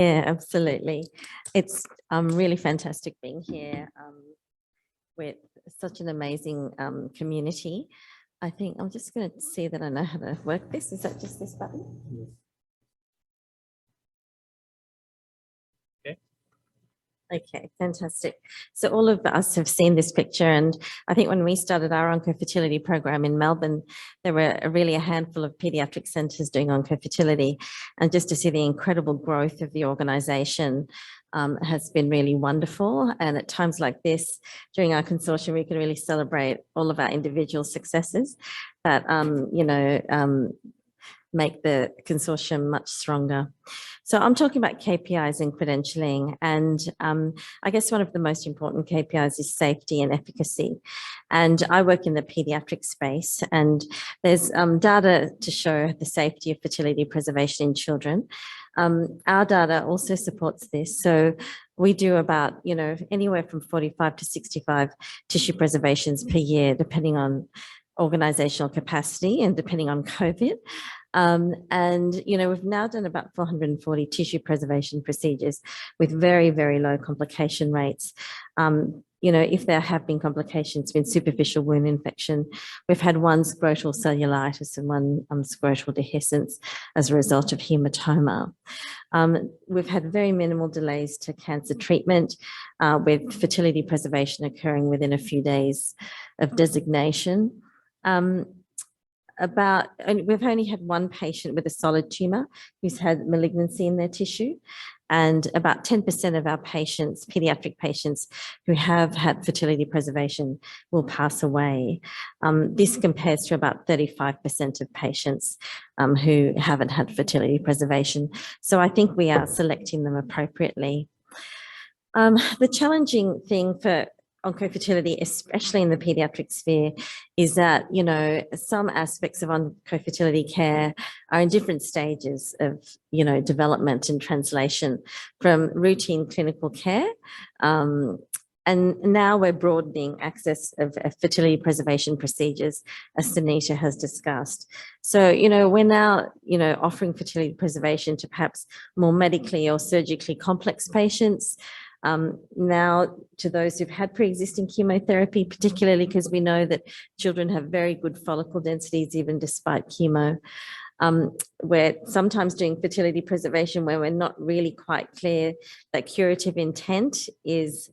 Yeah, absolutely. It's really fantastic being here with such an amazing community. I think I'm just going to see that I know how to work this. Is that just this button? Yes. Okay, fantastic. So all of us have seen this picture, and I think when we started our Oncofertility program in Melbourne, there were really a handful of paediatric centres doing Oncofertility, and just to see the incredible growth of the organisation has been really wonderful. And at times like this, during our consortium, we can really celebrate all of our individual successes that make the consortium much stronger. So I'm talking about KPIs and credentialing, and I guess one of the most important KPIs is safety and efficacy. And I work in the paediatric space, and there's data to show the safety of fertility preservation in children. Our data also supports this. So we do about, anywhere from 45 to 65 tissue preservations per year, depending on organizational capacity and depending on COVID. We've now done about 440 tissue preservation procedures with very, very low complication rates. If there have been complications, been superficial wound infection, we've had one scrotal cellulitis and one scrotal dehiscence as a result of hematoma. We've had very minimal delays to cancer treatment, with fertility preservation occurring within a few days of designation. We've only had one patient with a solid tumour who's had malignancy in their tissue, and about 10% of our patients, paediatric patients who have had fertility preservation, will pass away. This compares to about 35% of patients who haven't had fertility preservation. So I think we are selecting them appropriately. The challenging thing for oncofertility, especially in the paediatric sphere, is that, some aspects of oncofertility care are in different stages of, development and translation from routine clinical care. And now we're broadening access of fertility preservation procedures, as Sunita has discussed. So, we're now, offering fertility preservation to perhaps more medically or surgically complex patients. Now to those who've had pre-existing chemotherapy, particularly because we know that children have very good follicle densities even despite chemo. We're sometimes doing fertility preservation where we're not really quite clear that curative intent is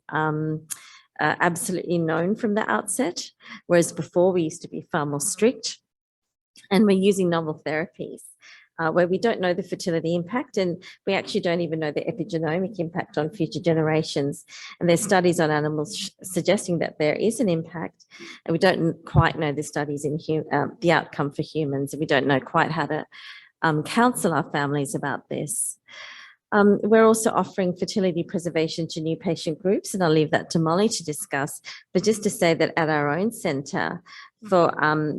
absolutely known from the outset, whereas before we used to be far more strict. And we're using novel therapies where we don't know the fertility impact, and we actually don't even know the epigenomic impact on future generations. And there's studies on animals suggesting that there is an impact, and we don't quite know the studies in the outcome for humans, and we don't know quite how to counsel our families about this. We're also offering fertility preservation to new patient groups, and I'll leave that to Molly to discuss. But just to say that at our own centre, for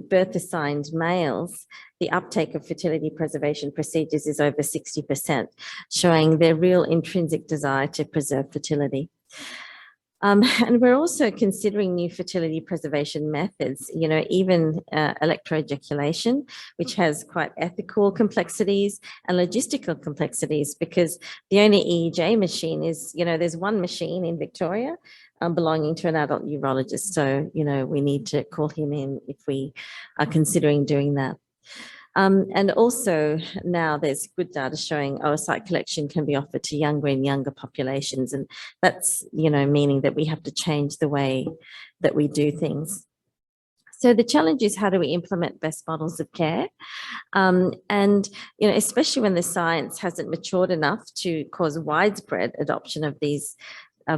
birth-assigned males, the uptake of fertility preservation procedures is over 60%, showing their real intrinsic desire to preserve fertility. And we're also considering new fertility preservation methods, even electroejaculation, which has quite ethical complexities and logistical complexities, because the only EEJ machine is, there's one machine in Victoria belonging to an adult urologist. So, we need to call him in if we are considering doing that. And also now there's good data showing oocyte collection can be offered to younger and younger populations. And that's, meaning that we have to change the way that we do things. So the challenge is, how do we implement best models of care? And, especially when the science hasn't matured enough to cause widespread adoption of these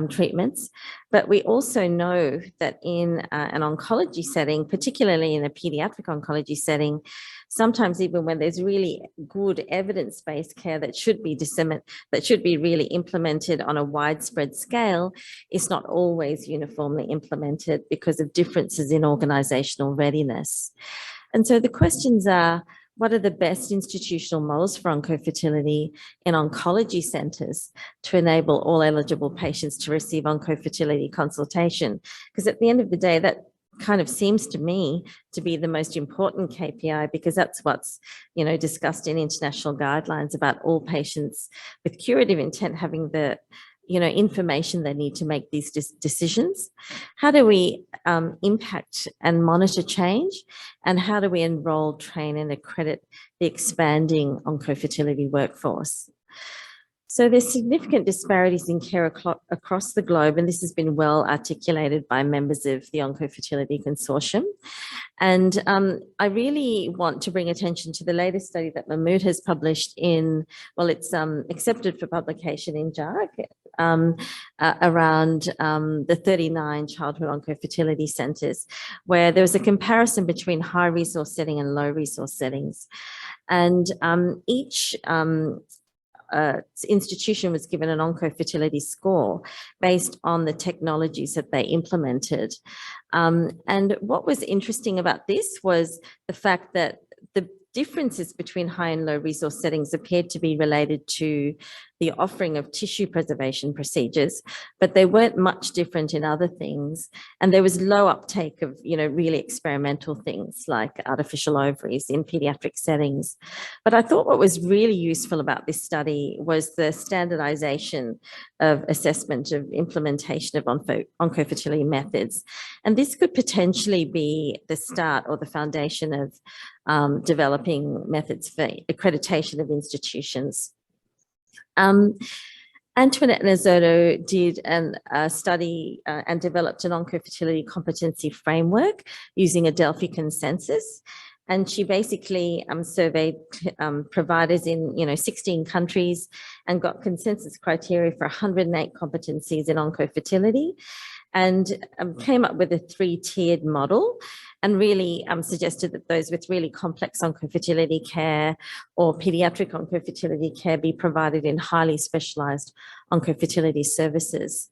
treatments. But we also know that in an oncology setting, particularly in a pediatric oncology setting, sometimes even when there's really good evidence-based care that should be really implemented on a widespread scale, it's not always uniformly implemented because of differences in organizational readiness. And so the questions are, what are the best institutional models for oncofertility in oncology centres to enable all eligible patients to receive oncofertility consultation? Because at the end of the day, that kind of seems to me to be the most important KPI, because that's what's, discussed in international guidelines about all patients with curative intent having the, information they need to make these decisions. How do we impact and monitor change? And how do we enroll, train, and accredit the expanding oncofertility workforce? So there's significant disparities in care across the globe, and this has been well articulated by members of the Oncofertility Consortium. And I really want to bring attention to the latest study that Mahmood has published in, well, it's accepted for publication in JARC, around the 39 childhood oncofertility centres, where there was a comparison between high resource setting and low resource settings. And each institution was given an oncofertility score based on the technologies that they implemented. And what was interesting about this was the fact that the differences between high and low resource settings appeared to be related to the offering of tissue preservation procedures, but they weren't much different in other things. And there was low uptake of, really experimental things like artificial ovaries in pediatric settings. But I thought what was really useful about this study was the standardization of assessment of implementation of oncofertility methods. And this could potentially be the start or the foundation of developing methods for accreditation of institutions. Antoinette and Azotto did a study and developed an oncofertility competency framework using a Delphi consensus. And she basically surveyed providers in 16 countries and got consensus criteria for 108 competencies in oncofertility, and came up with a 3-tiered model, and really suggested that those with really complex oncofertility care or pediatric oncofertility care be provided in highly specialised oncofertility services.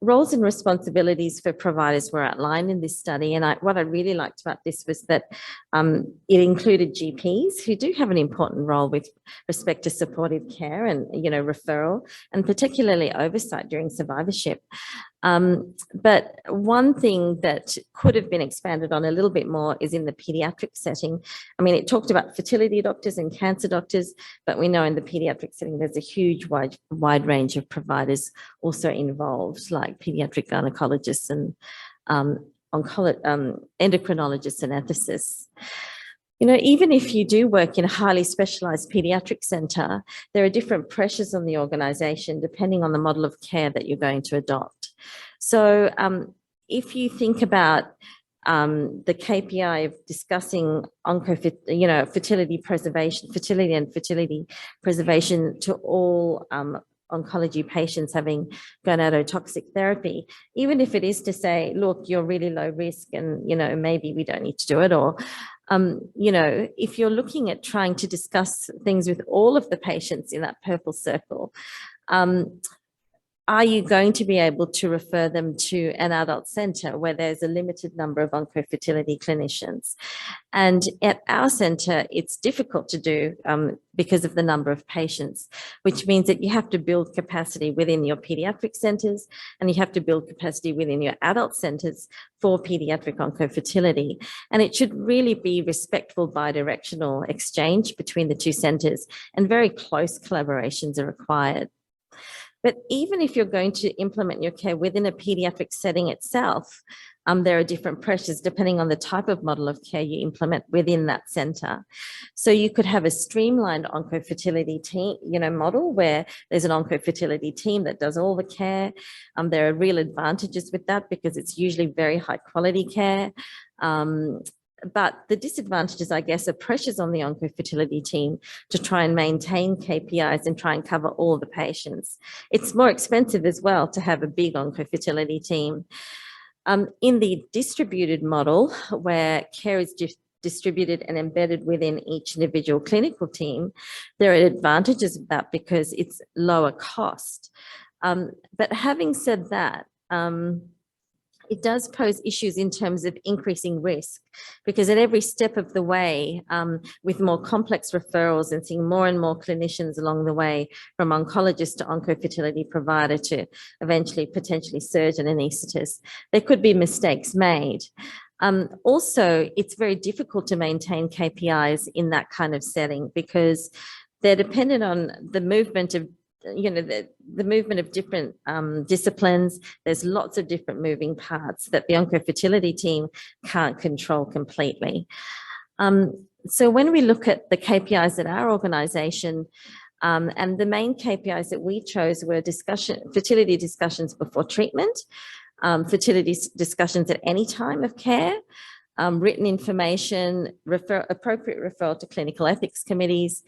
Roles and responsibilities for providers were outlined in this study, and what I really liked about this was that it included GPs, who do have an important role with respect to supportive care and referral, and particularly oversight during survivorship. But one thing that could have been expanded on a little bit more is in the pediatric setting. I mean, it talked about fertility doctors and cancer doctors, but we know in the pediatric setting there's a huge wide range of providers also involved, like pediatric gynecologists and endocrinologists and ethicists. Even if you do work in a highly specialised paediatric centre, there are different pressures on the organisation depending on the model of care that you're going to adopt. So if you think about the KPI of discussing fertility and fertility preservation to all oncology patients having gonadotoxic therapy, even if it is to say, look, you're really low risk and, maybe we don't need to do it, or if you're looking at trying to discuss things with all of the patients in that purple circle, are you going to be able to refer them to an adult centre where there's a limited number of oncofertility clinicians? And at our centre, it's difficult to do because of the number of patients, which means that you have to build capacity within your paediatric centres and you have to build capacity within your adult centres for paediatric oncofertility. And it should really be respectful bidirectional exchange between the two centres, and very close collaborations are required. But even if you're going to implement your care within a paediatric setting itself, there are different pressures depending on the type of model of care you implement within that centre. So you could have a streamlined oncofertility team, model where there's an oncofertility team that does all the care. There are real advantages with that because it's usually very high quality care. But the disadvantages, I guess, are pressures on the oncofertility team to try and maintain KPIs and try and cover all the patients. It's more expensive as well to have a big oncofertility team. In the distributed model, where care is distributed and embedded within each individual clinical team, there are advantages of that because it's lower cost. But having said that, it does pose issues in terms of increasing risk, because at every step of the way, with more complex referrals and seeing more and more clinicians along the way, from oncologist to oncofertility provider to eventually potentially surgeon anaesthetist, there could be mistakes made. Also, it's very difficult to maintain KPIs in that kind of setting because they're dependent on the movement of the movement of different disciplines. There's lots of different moving parts that the Oncofertility team can't control completely. So when we look at the KPIs at our organisation, and the main KPIs that we chose were fertility discussions before treatment, fertility discussions at any time of care, written information, appropriate referral to clinical ethics committees,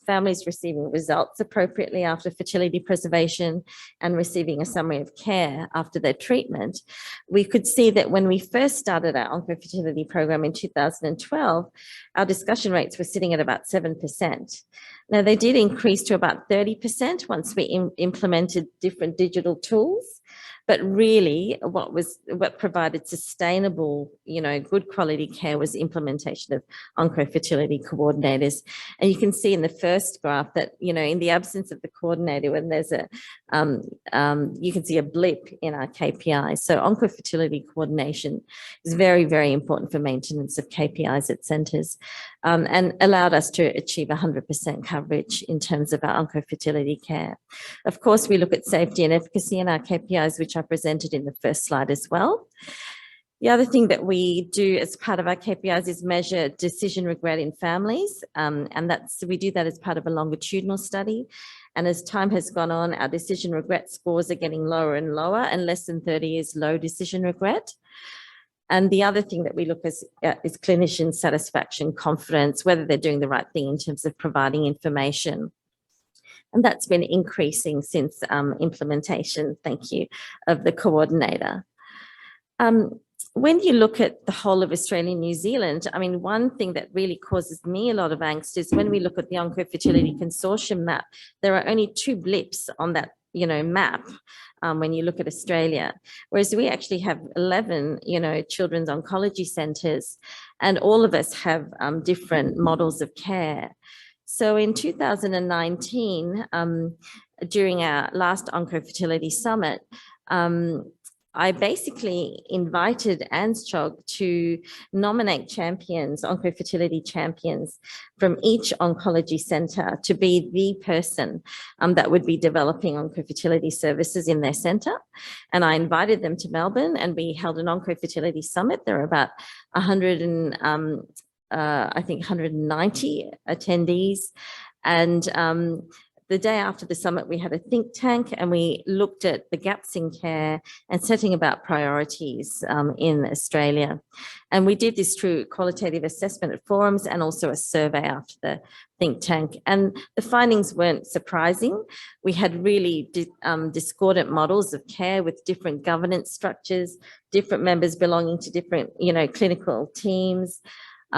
families receiving results appropriately after fertility preservation, and receiving a summary of care after their treatment. We could see that when we first started our Oncofertility program in 2012, our discussion rates were sitting at about 7%. Now, they did increase to about 30% once we implemented different digital tools. But really, what provided sustainable, good quality care was implementation of oncofertility coordinators. And you can see in the first graph that, in the absence of the coordinator, when there's you can see a blip in our KPIs. So oncofertility coordination is very, very important for maintenance of KPIs at centres, and allowed us to achieve 100% coverage in terms of our oncofertility care. Of course, we look at safety and efficacy in our KPIs, which are presented in the first slide as well. The other thing that we do as part of our KPIs is measure decision regret in families, and we do that as part of a longitudinal study. And as time has gone on, our decision regret scores are getting lower and lower, and less than 30 is low decision regret. And the other thing that we look at is clinician satisfaction, confidence, whether they're doing the right thing in terms of providing information. And that's been increasing since implementation, thank you, of the coordinator. When you look at the whole of Australia and New Zealand, I mean, one thing that really causes me a lot of angst is when we look at the Oncofertility Consortium map, there are only 2 blips on that, map when you look at Australia, whereas we actually have 11, children's oncology centres, and all of us have different models of care. So in 2019, during our last Oncofertility Summit, I basically invited AZCO to nominate champions, Oncofertility champions from each oncology centre to be the person that would be developing Oncofertility services in their centre. And I invited them to Melbourne, and we held an Oncofertility Summit. There were about 190 attendees. And the day after the summit, we had a think tank, and we looked at the gaps in care and setting about priorities in Australia. And we did this through qualitative assessment at forums and also a survey after the think tank. And the findings weren't surprising. We had really discordant models of care with different governance structures, different members belonging to different, clinical teams.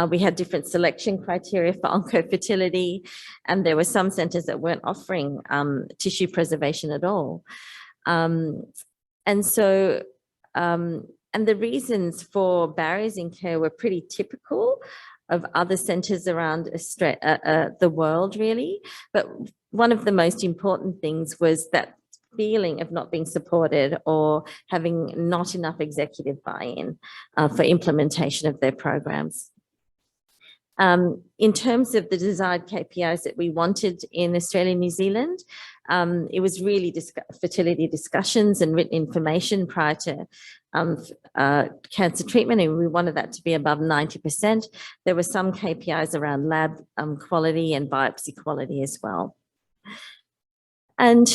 We had different selection criteria for oncofertility, and there were some centres that weren't offering tissue preservation at all. And the reasons for barriers in care were pretty typical of other centres around the world, really. But one of the most important things was that feeling of not being supported or having not enough executive buy-in for implementation of their programs. In terms of the desired KPIs that we wanted in Australia and New Zealand, it was really fertility discussions and written information prior to cancer treatment, and we wanted that to be above 90%. There were some KPIs around lab quality and biopsy quality as well. And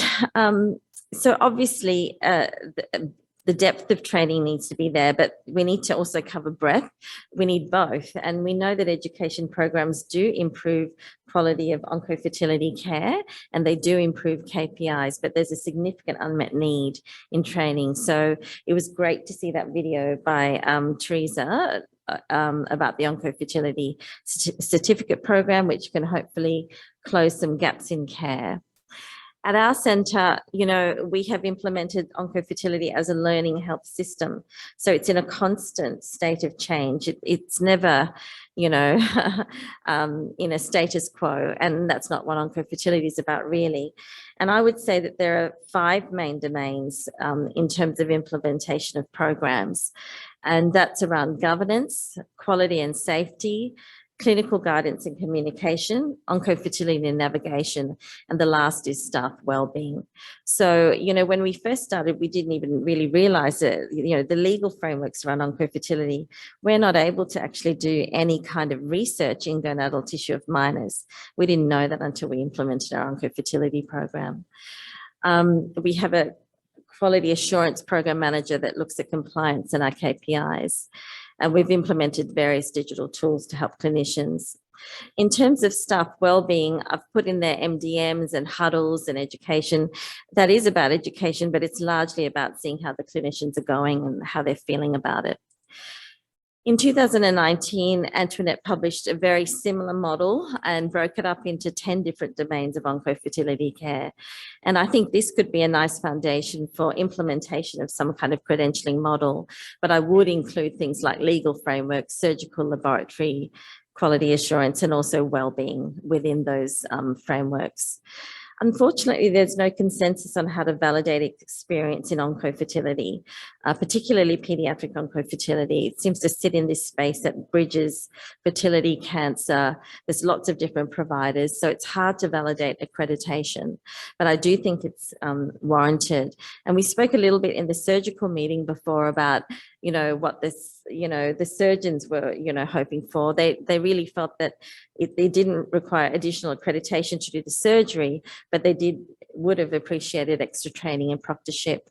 so obviously, the depth of training needs to be there, but we need to also cover breadth. We need both. And we know that education programs do improve quality of oncofertility care, and they do improve KPIs, but there's a significant unmet need in training. So it was great to see that video by Teresa about the Oncofertility certificate program, which can hopefully close some gaps in care. At our centre, we have implemented Oncofertility as a learning health system. So it's in a constant state of change. It's never, in a status quo, and that's not what Oncofertility is about, really. And I would say that there are 5 main domains in terms of implementation of programs. And that's around governance, quality and safety, clinical guidance and communication, oncofertility and navigation, and the last is staff wellbeing. So, when we first started, we didn't even really realize that, the legal frameworks around oncofertility, we're not able to actually do any kind of research in gonadal tissue of minors. We didn't know that until we implemented our oncofertility program. We have a quality assurance program manager that looks at compliance and our KPIs. And we've implemented various digital tools to help clinicians. In terms of staff wellbeing, I've put in there MDMs and huddles and education. That is about education, but it's largely about seeing how the clinicians are going and how they're feeling about it. In 2019, Antoinette published a very similar model and broke it up into 10 different domains of oncofertility care. And I think this could be a nice foundation for implementation of some kind of credentialing model, but I would include things like legal frameworks, surgical laboratory, quality assurance, and also wellbeing within those frameworks. Unfortunately, there's no consensus on how to validate experience in oncofertility, particularly pediatric oncofertility. It seems to sit in this space that bridges fertility, cancer. There's lots of different providers, so it's hard to validate accreditation, but I do think it's warranted. And we spoke a little bit in the surgical meeting before about, what this, the surgeons were, hoping for. They really felt that it didn't require additional accreditation to do the surgery, but they would have appreciated extra training and proctorship.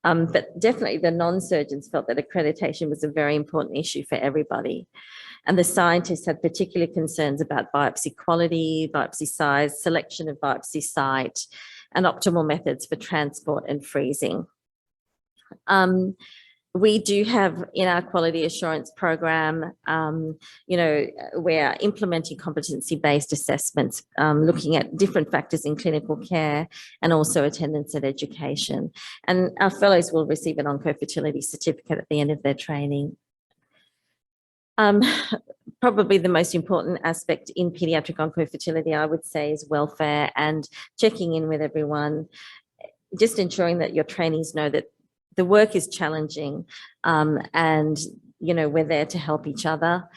But definitely the non-surgeons felt that accreditation was a very important issue for everybody. And the scientists had particular concerns about biopsy quality, biopsy size, selection of biopsy site, and optimal methods for transport and freezing. We do have in our quality assurance program, we're implementing competency-based assessments, looking at different factors in clinical care and also attendance at education. And our fellows will receive an oncofertility certificate at the end of their training. Probably the most important aspect in pediatric oncofertility, I would say, is welfare and checking in with everyone, just ensuring that your trainees know that the work is challenging, and we're there to help each other.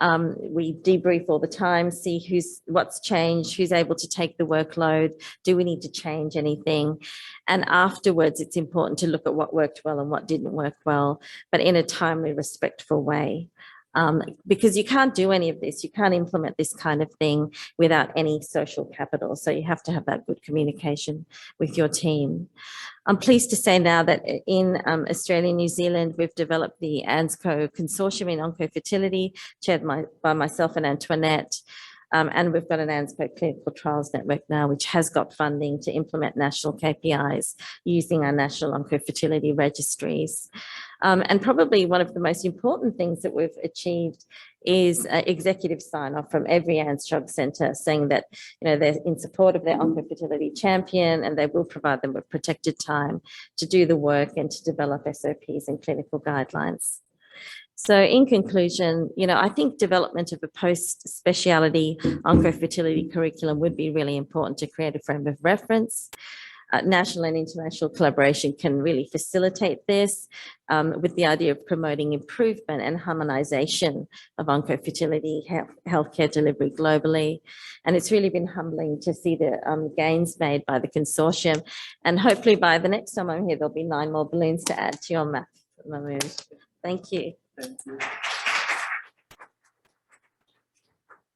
We debrief all the time, see what's changed, who's able to take the workload, do we need to change anything? And afterwards, it's important to look at what worked well and what didn't work well, but in a timely, respectful way. Because you can't do any of this, you can't implement this kind of thing without any social capital. So you have to have that good communication with your team. I'm pleased to say now that in Australia and New Zealand, we've developed the AZCO Consortium in Oncofertility, chaired by myself and Antoinette. And we've got an AZCO Clinical Trials Network now, which has got funding to implement national KPIs using our national oncofertility registries. And probably one of the most important things that we've achieved is executive sign-off from every ANZCOG centre saying that they're in support of their oncofertility champion and they will provide them with protected time to do the work and to develop SOPs and clinical guidelines. So in conclusion, I think development of a post-speciality oncofertility curriculum would be really important to create a frame of reference. National and international collaboration can really facilitate this with the idea of promoting improvement and harmonisation of oncofertility healthcare delivery globally. And it's really been humbling to see the gains made by the consortium. And hopefully by the next time I'm here, there'll be 9 more balloons to add to your map. Thank you. Thank you.